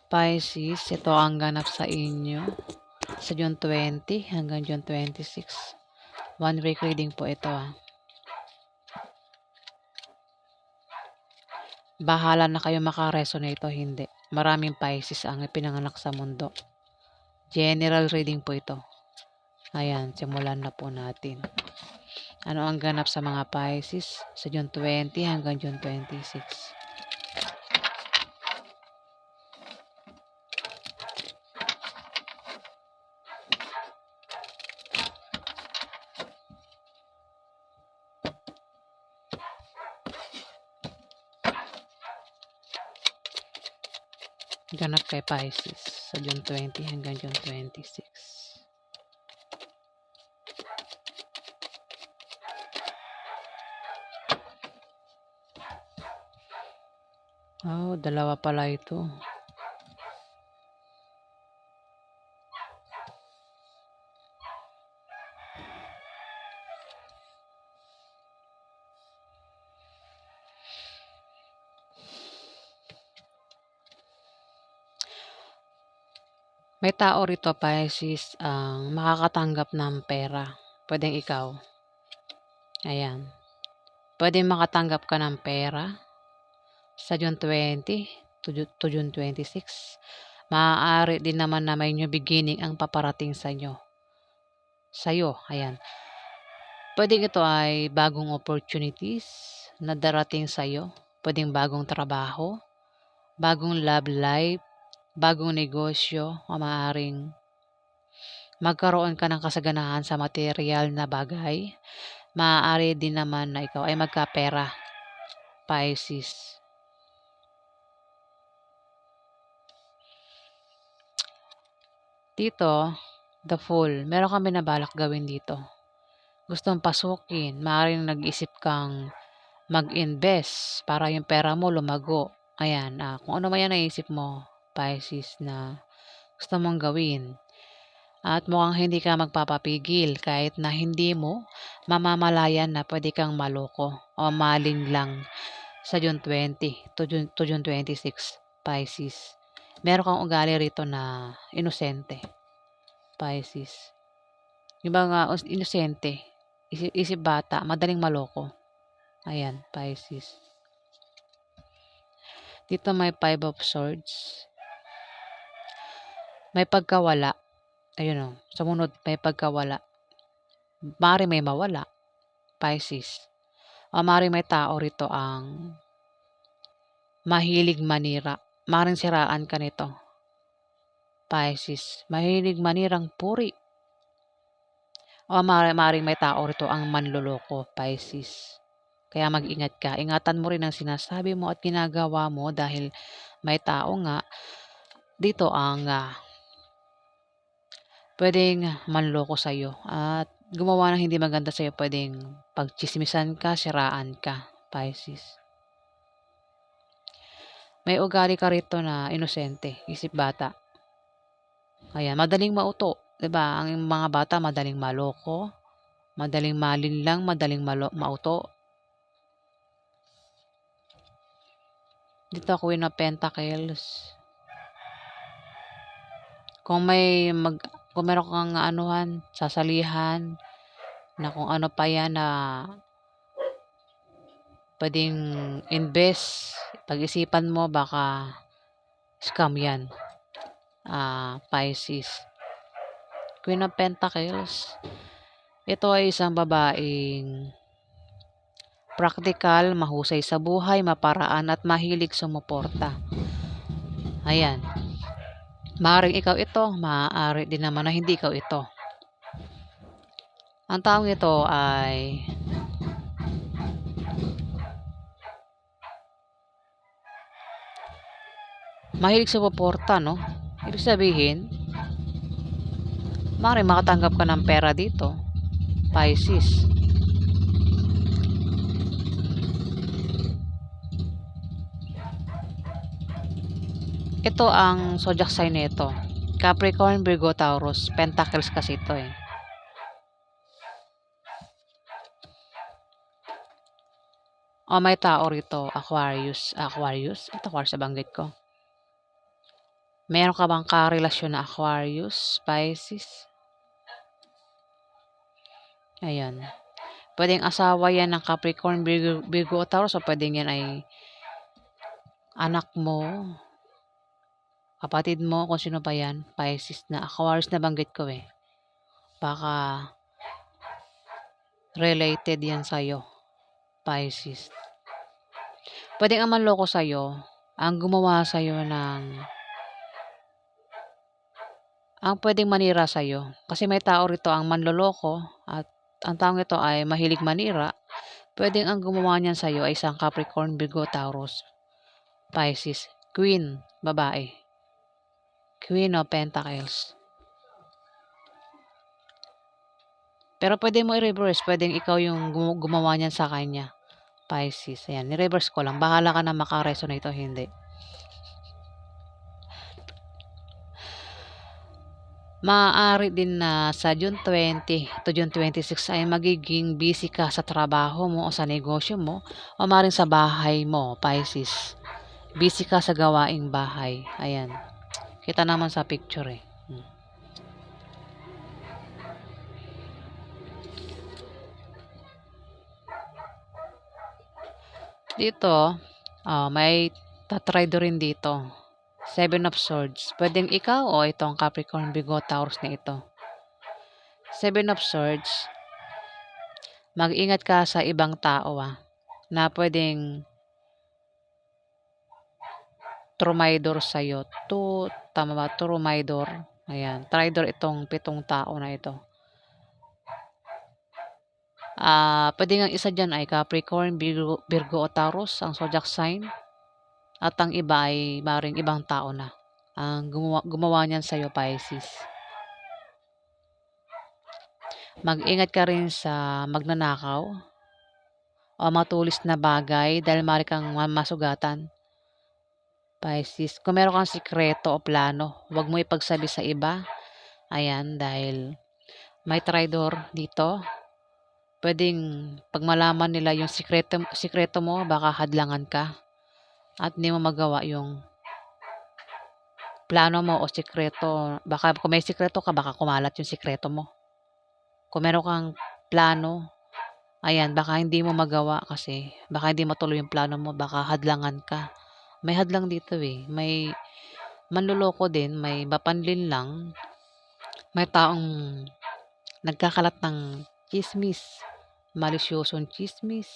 Pisces, ito ang ganap sa inyo sa June 20 hanggang June 26. One week reading po ito. Bahala na kayo makaresonate o hindi. Maraming Pisces ang pinanganak sa mundo. General reading po ito. Ayan, simulan na po natin. Ano ang ganap sa mga Pisces sa June 20 hanggang June 26? Ganap kay Pisces sa June 20 hanggang June 26. Oh, dalawa pala ito. May tao rito, Pisces, ang makakatanggap ng pera. Pwedeng ikaw. Ayan. Pwedeng makatanggap ka ng pera sa June 20 to June 26. Maaari din naman na may new beginning ang paparating sa inyo. Sa'yo, ayan. Pwedeng ito ay bagong opportunities na darating sa'yo. Pwedeng bagong trabaho, bagong love life, bagong negosyo, o maaaring magkaroon ka ng kasaganahan sa material na bagay. Maaari din naman na ikaw ay magkapera, Pisces. Dito, the Fool. Meron kang binabalak gawin dito. Gustong pasukin. Maaaring nag-isip kang mag-invest para yung pera mo lumago. Ayan, kung ano man yan naisip mo, Pisces, na gusto mong gawin. At mukhang hindi ka magpapapigil kahit na hindi mo mamamalayan na pwede kang maloko o malin lang sa June 20 to June 26, Pisces. Meron kang ugali rito na inosente, Pisces. Yung mga inosente, isip bata, madaling maloko. Ayan, Pisces. Dito may Five of Swords. May pagkawala. Ayun o, sumunod may pagkawala. Maaari may mawala, Pisces. O maaari may tao rito ang mahilig manira. Maaaring siraan ka nito, Pisces. Mahilig manirang puri. O maaaring may tao rito ang manloloko, Pisces. Kaya mag-ingat ka. Ingatan mo rin ang sinasabi mo at ginagawa mo dahil may tao nga dito ang pwedeng manloko sa'yo at gumawa ng hindi maganda sa'yo. Pwedeng pagchismisan ka, siraan ka, Pisces. May ugali ka rito na inosente, isip bata. Ayan, madaling mauto. 'Di ba? Ang mga bata madaling maloko, madaling malinlang, madaling mauto. Dito Queen of Pentacles. Kung meron kang anuhan, sasalihan na kung ano pa yan na pwedeng invest, pag-isipan mo baka scam yan, Pisces. Queen of Pentacles. Ito ay isang babaeng praktikal, mahusay sa buhay, maparaan at mahilig sumuporta. Ayan. Maaaring ikaw ito, maaari din naman na hindi ikaw ito. Ang taong ito ay mahilig sumuporta, no? Ibig sabihin, maaaring makatanggap ka ng pera dito, Pisces. Ito ang zodiac sign nito. Capricorn, Virgo, Taurus. Pentacles kasi ito eh. O may tao rito, Aquarius. Aquarius? Ito Aquarius sa banggit ko. Meron ka bang karelasyon na Aquarius, Pisces? Ayan. Pwedeng asawa yan ng Capricorn, Virgo o Taurus, o pwedeng yan ay anak mo, kapatid mo, kung sino pa yan, Pisces na. Aquarius na banggit ko eh. Baka related yan sa'yo, Pisces. Pwedeng ang manloko sa'yo, ang gumawa sa'yo ang pwedeng manira sa'yo. Kasi may tao rito ang manloloko at ang taong ito ay mahilig manira. Pwedeng ang gumawa niyan sa'yo ay isang Capricorn, Virgo, Taurus, Pisces. Queen, babae. Queen of Pentacles. Pero pwede mo i-reverse. Pwedeng ikaw yung gumawa niyan sa kanya. Pisces. Ayan, ni-reverse ko lang. Bahala ka na makaresonate o hindi. Maaari din na sa June 20 to June 26 ay magiging busy ka sa trabaho mo o sa negosyo mo o maaaring sa bahay mo, Pisces. Busy ka sa gawaing bahay. Ayan. Kita naman sa picture eh. Dito, may tatrado rin dito. 7 of Swords. Pwedeng ikaw o itong Capricorn, Virgo, Taurus na ito. 7 of Swords. Mag-ingat ka sa ibang tao na pwedeng trumaydor sa'yo. Tama ba? Trumaydor. Ayan. Traidor itong 7 tao na ito. Pwede nga isa dyan ay Capricorn, Virgo o Taurus, ang zodiac sign. At ang iba ay maring ibang tao na. Ang gumawa niyan sa'yo, Pisces. Mag-ingat ka rin sa magnanakaw o matulis na bagay dahil mari kang masugatan. Pisces. Kung meron kang sikreto o plano, huwag mo ipagsabi sa iba. Ayan, dahil may traidor dito. Pwedeng pag malaman nila yung sikreto mo, baka hadlangan ka. At hindi mo magawa yung plano mo o sikreto. Baka kung may sikreto ka, baka kumalat yung sikreto mo. Kung meron kang plano, ayan, baka hindi mo magawa kasi baka hindi matuloy yung plano mo, baka hadlangan ka. May hadlang dito eh. May manloloko din, may mapanlin lang. May taong nagkakalat ng chismis, malisyosong chismis,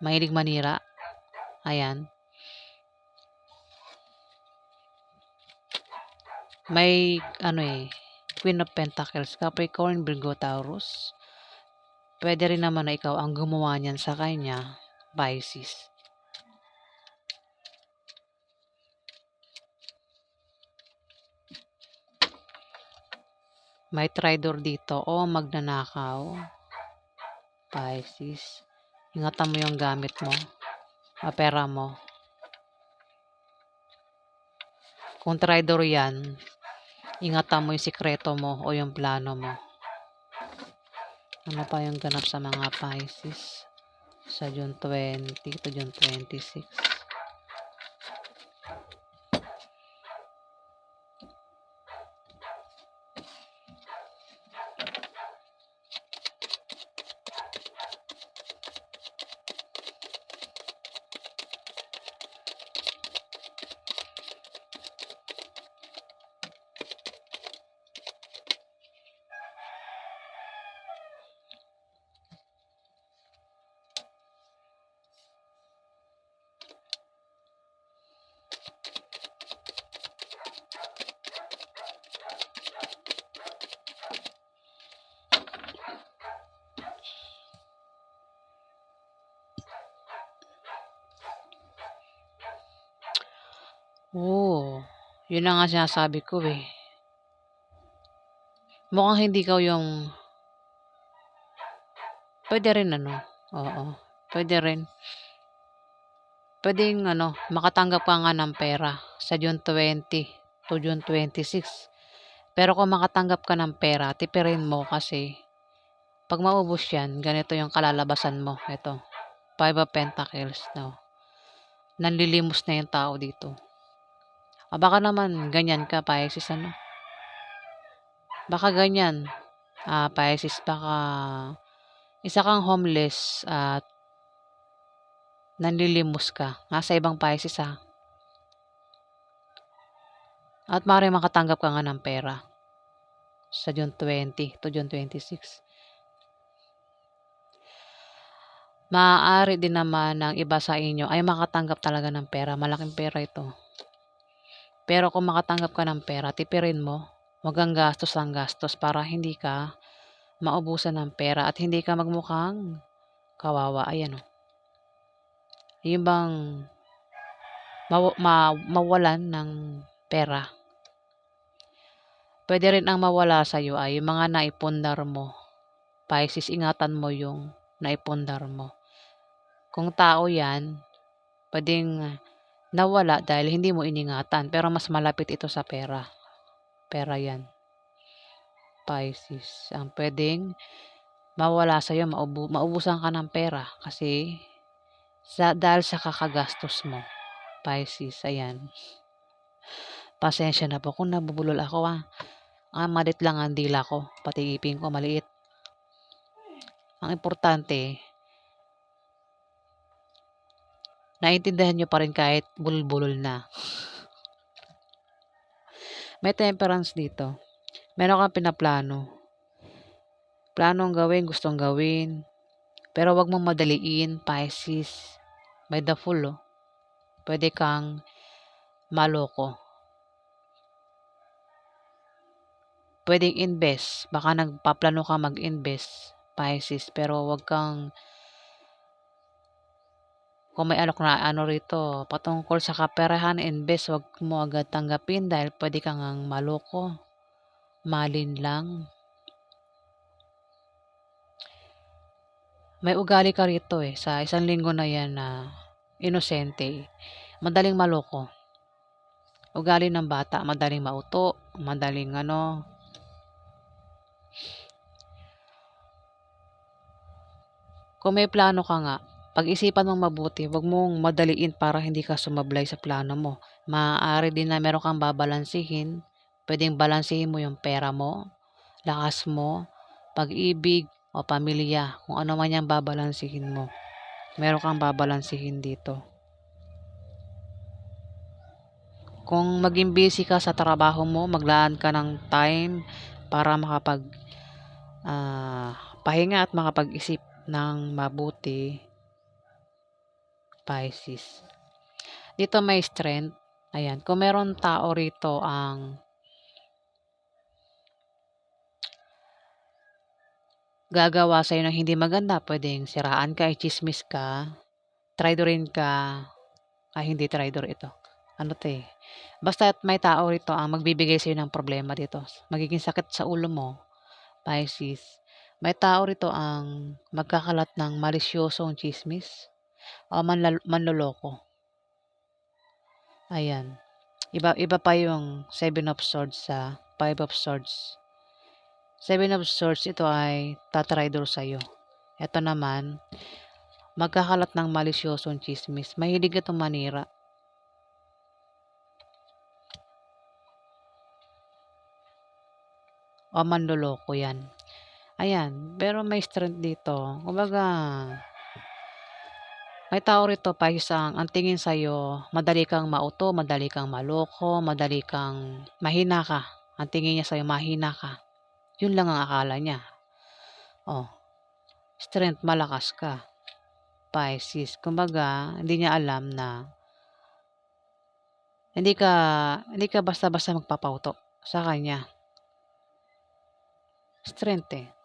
mahilig manira. Ayan. May Queen of Pentacles, Capricorn, Virgo, Taurus. Pwede rin naman na ikaw ang gumawa niyan sa kanya, Pisces. May traidor dito o magnanakaw, Pisces. Ingatan mo yung gamit mo, pera mo. Kung traidor yan, ingatan mo yung sikreto mo o yung plano mo. Ano pa yung ganap sa mga Pisces sa June 20 to June 26? Yun na nga sinasabi ko eh. Mukhang hindi ikaw yung pwede rin oo, pwede rin. Pwedeng makatanggap ka nga ng pera sa June 20 to June 26. Pero kung makatanggap ka ng pera, tipirin mo kasi pag maubos yan, ganito yung kalalabasan mo. Ito, 5 of Pentacles. Nanlilimos na yung tao dito. Baka naman ganyan ka, Pisces, ano? Baka ganyan, Pisces, baka isa kang homeless at nanlilimos ka. Nasa ibang Pisces, At maaaring makatanggap ka nga ng pera sa June 20 to June 26. Maaari din naman ng iba sa inyo ay makatanggap talaga ng pera. Malaking pera ito. Pero kung makatanggap ka ng pera, tipirin mo. Huwag kang gastos ang gastos para hindi ka maubusan ng pera at hindi ka magmukhang kawawa. Ayan o. Yung bang mawalan ng pera. Pwede rin ang mawala sa'yo ay yung mga naipundar mo. Pisces, ingatan mo yung naipundar mo. Kung tao yan, pwedeng nawala dahil hindi mo iningatan. Pero mas malapit ito sa pera. Pera yan. Pisces. Ang pwedeng mawala sa'yo, maubusan ka ng pera. Kasi dahil sa kakagastos mo. Pisces, ayan. Pasensya na po kung nabubulol ako malit lang ang dila ko. Pati ipin ko maliit. Ang importante, naiintindihan nyo pa rin kahit bulol-bulol na. May temperance dito. Meron kang pinaplano. Planong gawin, gustong gawin. Pero wag mong madaliin, Pisces. By the full, pwede kang maloko. Pwedeng invest. Baka nagpaplano ka mag-invest, Pisces. Pero wag kang, kung may alok na rito, patungkol sa kaperahan, invest, wag mo agad tanggapin dahil pwede kang maloko. Malin lang. May ugali ka rito sa isang linggo na yan na inosente. Madaling maloko. Ugali ng bata, madaling mauto, madaling Kung may plano ka nga, pag-isipan mong mabuti, wag mong madaliin para hindi ka sumablay sa plano mo. Maaari din na meron kang babalansihin. Pwedeng balansihin mo yung pera mo, lakas mo, pag-ibig, o pamilya. Kung ano man yung babalansihin mo. Meron kang babalansihin dito. Kung maging busy ka sa trabaho mo, maglaan ka ng time para pahinga at makapag-isip ng mabuti, Pisces. Dito may strength. Ayan, kung meron tao rito ang gagawa sa'yo ng hindi maganda, pwedeng siraan ka, i-chismis ka, traidorin ka, hindi traidor ito. Basta may tao rito ang magbibigay sa'yo ng problema dito. Magiging sakit sa ulo mo, Pisces. May tao rito ang magkakalat ng malisyosong chismis o manloloko. Ayan. Iba pa yung 7 of Swords sa 5 of Swords. 7 of Swords, ito ay tatraidor sa'yo. Ito naman, magkakalat ng malisyosong chismis. Mahilig itong manira. O manloloko yan. Ayan. Pero may strength dito. Kumbaga, may tao rito pa ang tingin sa'yo, madali kang mauto, madali kang maloko, madali kang mahina ka. Ang tingin niya sa'yo, mahina ka. Yun lang ang akala niya. Strength, malakas ka, Pisces. Kumbaga, hindi niya alam na hindi ka basta-basta magpapauto sa kanya. Strength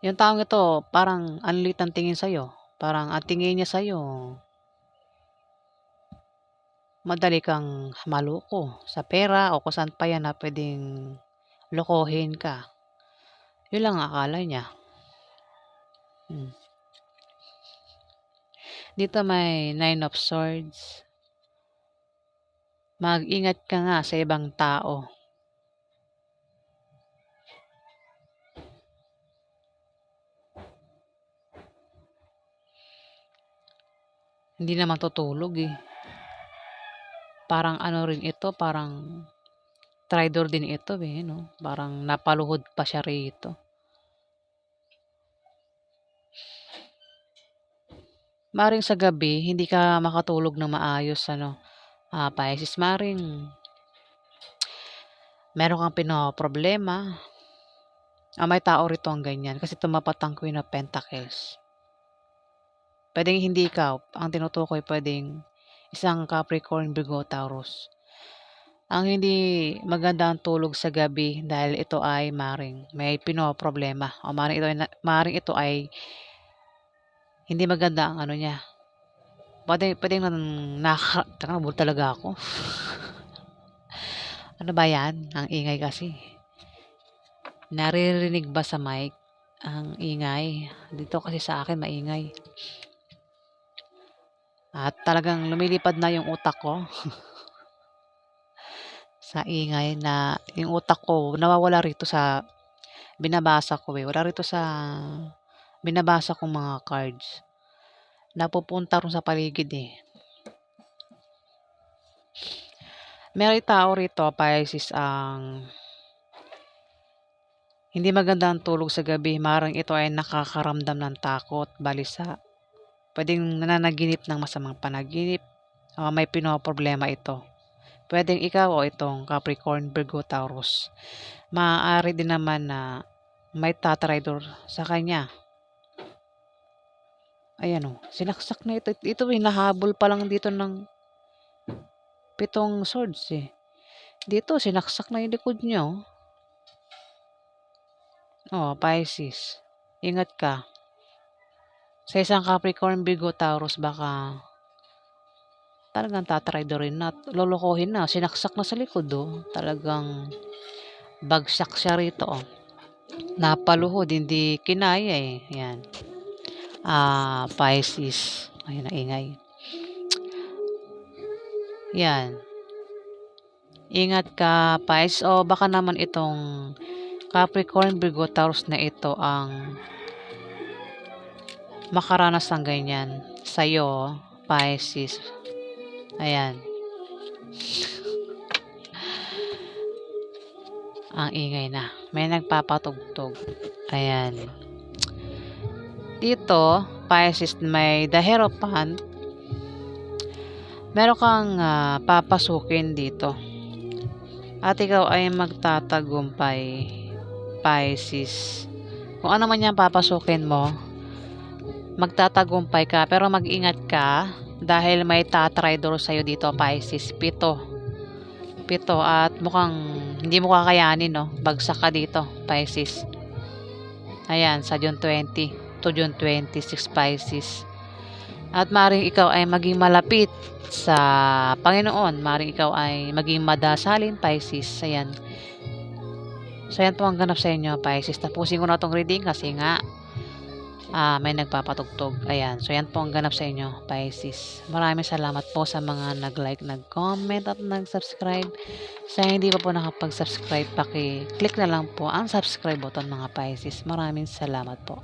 Yung taong ito, parang anlit ang tingin sa'yo. Parang ang tingin niya sa'yo, madali kang maloko sa pera o kung saan pa yan na pwedeng lokohin ka. Yun lang ang akala niya. Dito may 9 of Swords. Mag-ingat ka nga sa ibang tao. Hindi naman tutulog eh. Parang ano rin ito, parang traitor din ito eh, no? Parang napaluhod pa siya rito. Maring sa gabi, hindi ka makatulog ng maayos, ano, Pisces. Maring meron kang pinoproblema. May tao rito ang ganyan kasi tumapat ang Queen of Pentacles. Pwedeng hindi ikaw, ang tinutukoy pwedeng isang Capricorn, Virgo, Taurus. Ang hindi maganda ang tulog sa gabi dahil ito ay maring may pinoproblema o maring ito ay hindi maganda ang ano niya. Pwedeng nakakabul talaga ako. Ano ba yan? Ang ingay kasi. Naririnig ba sa mic? Ang ingay. Dito kasi sa akin maingay. At talagang lumilipad na yung utak ko. Sa ingay na yung utak ko nawawala rito sa binabasa ko eh. Wala rito sa binabasa kong mga cards. Napupunta rin sa paligid eh. May tao rito, Pisces, ang hindi maganda ang tulog sa gabi. Maring ito ay nakakaramdam ng takot, balisa. Pwedeng nananaginip ng masamang panaginip. May pinoproblema ito. Pwedeng ikaw o itong Capricorn, Virgo, Taurus. Maaari din naman na may tatraidor sa kanya. Ayan o, sinaksak na ito. Ito hinahabol pa lang dito ng 7 swords eh. Dito, sinaksak na yung likod niya. Pisces. Ingat ka. Sa isang Capricorn, Virgo, Taurus, baka talagang tatraidorin na, lolokohin na. Sinaksak na sa likod Talagang bagsak siya rito Napaluhod, hindi kinaya eh. Yan. Pisces. Ayun, ingay. Yan. Ingat ka, Pisces. O baka naman itong Capricorn, Virgo, Taurus na ito ang makaranas ng ganyan sa'yo, Pisces. Ayan. Ang ingay na. May nagpapatugtog. Ayan. Dito, Pisces, may the Hierophant. Meron kang papasukin dito. At ikaw ay magtatagumpay, Pisces. Kung ano man yan papasukin mo, magtatagumpay ka. Pero mag-ingat ka dahil may tatraidor sa'yo dito, Pisces. 7 at mukhang hindi mo kakayanin, no? Bagsak ka dito, Pisces. Ayan, sa June 20 to June 26, Pisces. At maring ikaw ay maging malapit sa Panginoon. Maring ikaw ay maging madasalin, Pisces. Ayan. So, yan po ang ganap sa inyo, Pisces. Tapusin ko na itong reading kasi nga may nagpapatugtog. Ayan. So, yan po ang ganap sa inyo, Pisces. Maraming salamat po sa mga nag-like, nag-comment, at nag-subscribe. Sa hindi pa po nakapag-subscribe, paki-click na lang po ang subscribe button, mga Pisces. Maraming salamat po.